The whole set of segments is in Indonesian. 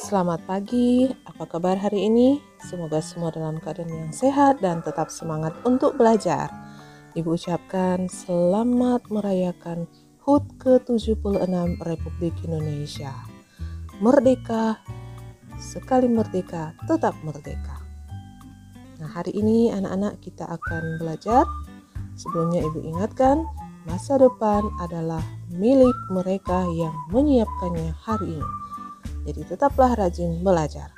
Selamat pagi, apa kabar hari ini? Semoga semua dalam keadaan yang sehat dan tetap semangat untuk belajar. Ibu ucapkan selamat merayakan HUT ke-76 Republik Indonesia. Merdeka, sekali merdeka, tetap merdeka. Nah, hari ini anak-anak kita akan belajar. Sebelumnya ibu ingatkan, masa depan adalah milik mereka yang menyiapkannya hari ini. Jadi tetaplah rajin belajar.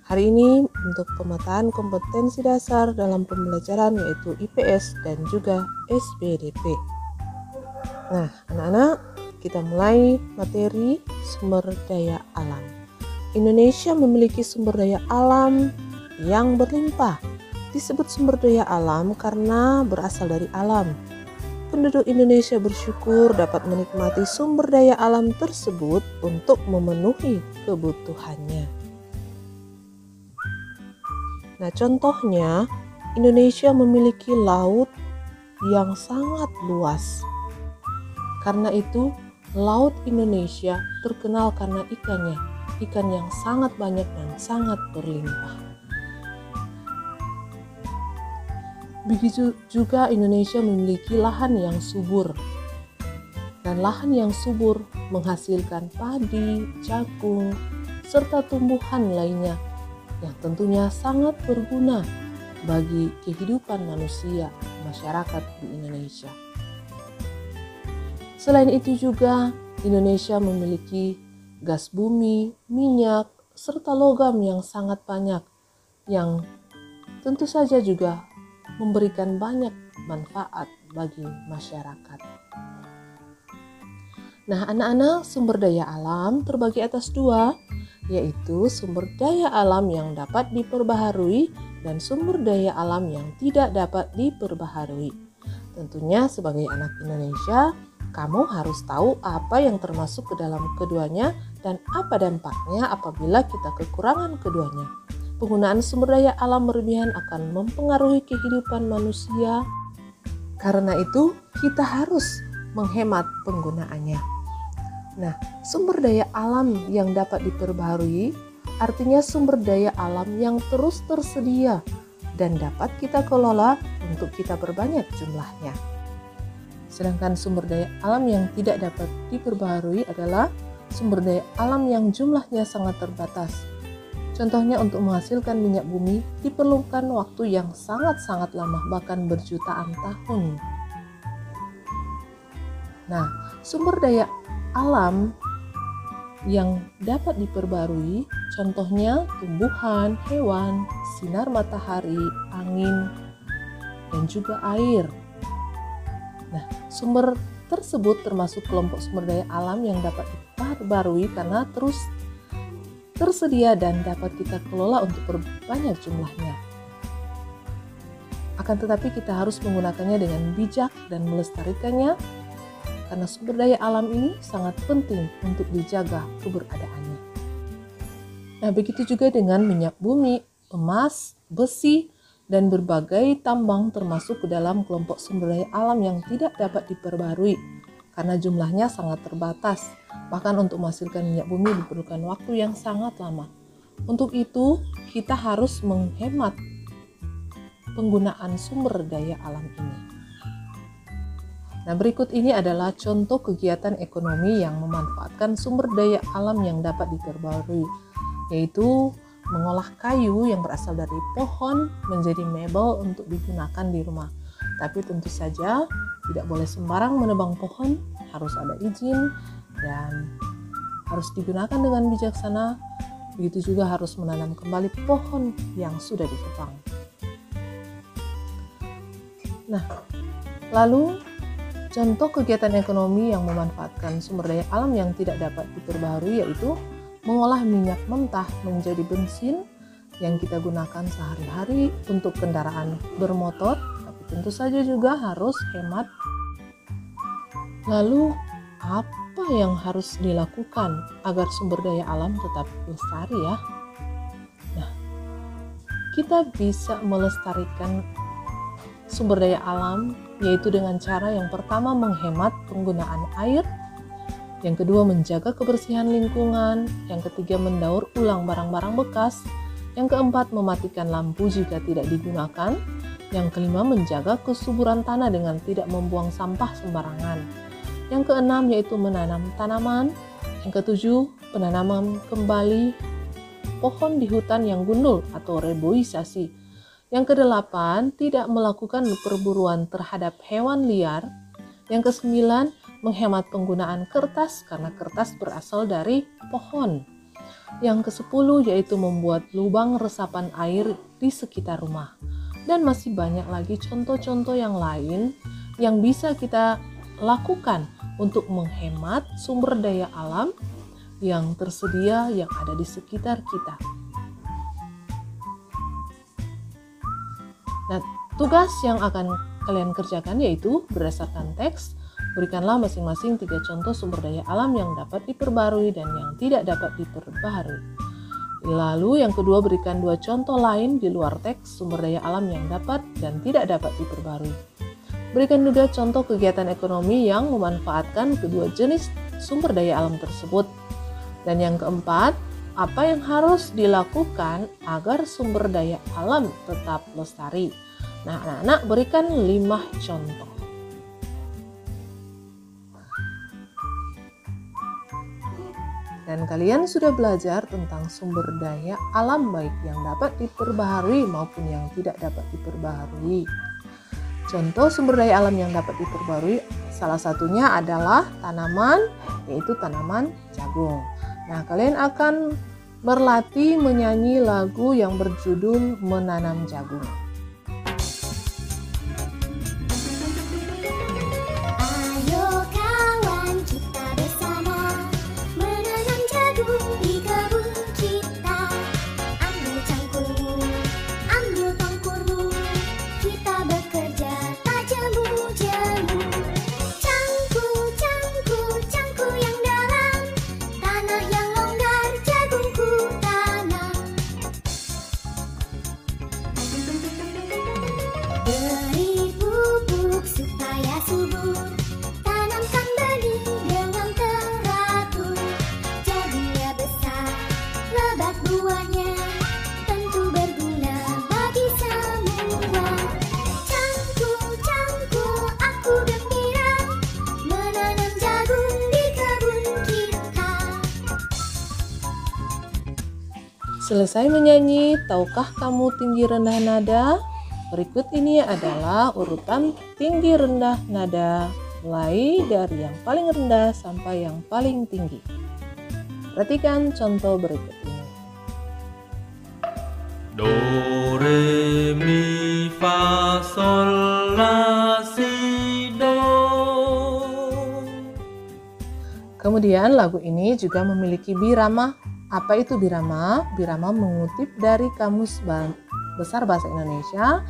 Hari ini untuk pemetaan kompetensi dasar dalam pembelajaran yaitu IPS dan juga SPDP. Nah, anak-anak, kita mulai materi sumber daya alam. Indonesia memiliki sumber daya alam yang berlimpah. Disebut sumber daya alam karena berasal dari alam. Penduduk Indonesia bersyukur dapat menikmati sumber daya alam tersebut untuk memenuhi kebutuhannya. Nah, contohnya Indonesia memiliki laut yang sangat luas. Karena itu, laut Indonesia terkenal karena ikannya, ikan yang sangat banyak dan sangat berlimpah. Begitu juga Indonesia memiliki lahan yang subur. Dan lahan yang subur menghasilkan padi, jagung, serta tumbuhan lainnya yang tentunya sangat berguna bagi kehidupan manusia, masyarakat di Indonesia. Selain itu juga Indonesia memiliki gas bumi, minyak, serta logam yang sangat banyak yang tentu saja juga memberikan banyak manfaat bagi masyarakat. Nah, anak-anak, sumber daya alam terbagi atas dua, yaitu sumber daya alam yang dapat diperbaharui dan sumber daya alam yang tidak dapat diperbaharui. Tentunya sebagai anak Indonesia, kamu harus tahu apa yang termasuk ke dalam keduanya dan apa dampaknya apabila kita kekurangan keduanya. Penggunaan sumber daya alam berlebihan akan mempengaruhi kehidupan manusia. Karena itu, kita harus menghemat penggunaannya. Nah, sumber daya alam yang dapat diperbaharui artinya sumber daya alam yang terus tersedia dan dapat kita kelola untuk kita perbanyak jumlahnya. Sedangkan sumber daya alam yang tidak dapat diperbaharui adalah sumber daya alam yang jumlahnya sangat terbatas. Contohnya untuk menghasilkan minyak bumi diperlukan waktu yang sangat-sangat lama, bahkan berjutaan tahun. Nah, sumber daya alam yang dapat diperbarui, contohnya tumbuhan, hewan, sinar matahari, angin, dan juga air. Nah, sumber tersebut termasuk kelompok sumber daya alam yang dapat diperbarui karena terus tersedia dan dapat kita kelola untuk berbanyak jumlahnya. Akan tetapi kita harus menggunakannya dengan bijak dan melestarikannya karena sumber daya alam ini sangat penting untuk dijaga keberadaannya. Nah, begitu juga dengan minyak bumi, emas, besi, dan berbagai tambang termasuk ke dalam kelompok sumber daya alam yang tidak dapat diperbarui karena jumlahnya sangat terbatas. Bahkan untuk menghasilkan minyak bumi diperlukan waktu yang sangat lama. Untuk itu, kita harus menghemat penggunaan sumber daya alam ini. Nah, berikut ini adalah contoh kegiatan ekonomi yang memanfaatkan sumber daya alam yang dapat diperbarui, yaitu mengolah kayu yang berasal dari pohon menjadi mebel untuk digunakan di rumah. Tapi tentu saja tidak boleh sembarang menebang pohon, harus ada izin dan harus digunakan dengan bijaksana. Begitu juga harus menanam kembali pohon yang sudah ditebang. Nah, lalu contoh kegiatan ekonomi yang memanfaatkan sumber daya alam yang tidak dapat diperbaharui yaitu mengolah minyak mentah menjadi bensin yang kita gunakan sehari-hari untuk kendaraan bermotor, tapi tentu saja juga harus hemat. Lalu, apa yang harus dilakukan agar sumber daya alam tetap lestari ya? Nah, kita bisa melestarikan sumber daya alam yaitu dengan cara yang pertama menghemat penggunaan air, Yang kedua, menjaga kebersihan lingkungan. Yang ketiga, mendaur ulang barang-barang bekas. Yang keempat, mematikan lampu jika tidak digunakan. Yang kelima, menjaga kesuburan tanah dengan tidak membuang sampah sembarangan. Yang keenam, yaitu menanam tanaman. Yang ketujuh, penanaman kembali pohon di hutan yang gundul atau reboisasi. Yang kedelapan, tidak melakukan perburuan terhadap hewan liar. Yang kesembilan, menghemat penggunaan kertas karena kertas berasal dari pohon. Yang kesepuluh, yaitu membuat lubang resapan air di sekitar rumah. Dan masih banyak lagi contoh-contoh yang lain yang bisa kita lakukan untuk menghemat sumber daya alam yang tersedia yang ada di sekitar kita. Nah, tugas yang akan kalian kerjakan yaitu berdasarkan teks, berikanlah masing-masing 3 contoh sumber daya alam yang dapat diperbarui dan yang tidak dapat diperbarui. Lalu yang kedua, berikan 2 contoh lain di luar teks sumber daya alam yang dapat dan tidak dapat diperbarui. Berikan juga contoh kegiatan ekonomi yang memanfaatkan kedua jenis sumber daya alam tersebut. Dan yang keempat, apa yang harus dilakukan agar sumber daya alam tetap lestari. Nah, anak-anak berikan 5 contoh. Dan kalian sudah belajar tentang sumber daya alam baik yang dapat diperbaharui maupun yang tidak dapat diperbaharui. Contoh sumber daya alam yang dapat diperbarui salah satunya adalah tanaman, yaitu tanaman jagung. Nah, kalian akan berlatih menyanyi lagu yang berjudul Menanam Jagung. Beri pupuk supaya subur, tanamkan benih dengan teratur. Jadinya besar, lebat buahnya, tentu berguna bagi semua. Cangku, aku gembira, menanam jagung di kebun kita. Selesai menyanyi, tahukah kamu tinggi rendah nada? Berikut ini adalah urutan tinggi rendah nada, mulai dari yang paling rendah sampai yang paling tinggi. Perhatikan contoh berikut ini. Do, re, mi, fa, sol, la, si, do. Kemudian lagu ini juga memiliki birama. Apa itu birama? Birama mengutip dari Kamus Besar Bahasa Indonesia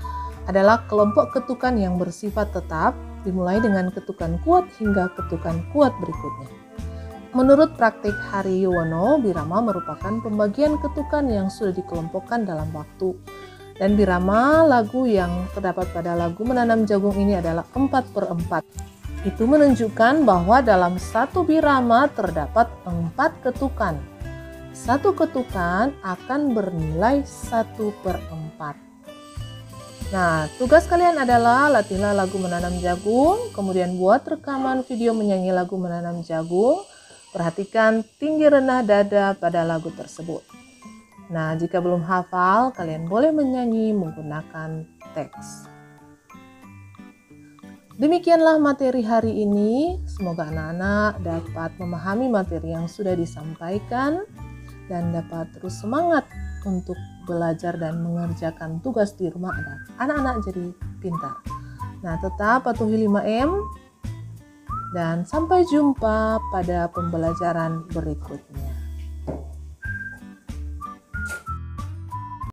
adalah kelompok ketukan yang bersifat tetap, dimulai dengan ketukan kuat hingga ketukan kuat berikutnya. Menurut praktik Hari Yuwono, birama merupakan pembagian ketukan yang sudah dikelompokkan dalam waktu. Dan birama lagu yang terdapat pada lagu Menanam Jagung ini adalah 4/4. Itu menunjukkan bahwa dalam satu birama terdapat 4 ketukan. Satu ketukan akan bernilai 1/4. Nah, tugas kalian adalah latihlah lagu Menanam Jagung, kemudian buat rekaman video menyanyi lagu Menanam Jagung. Perhatikan tinggi rendah dada pada lagu tersebut. Nah, jika belum hafal, kalian boleh menyanyi menggunakan teks. Demikianlah materi hari ini. Semoga anak-anak dapat memahami materi yang sudah disampaikan dan dapat terus semangat untuk belajar dan mengerjakan tugas di rumah agar anak-anak jadi pintar. Nah, tetap patuhi 5M dan sampai jumpa pada pembelajaran berikutnya.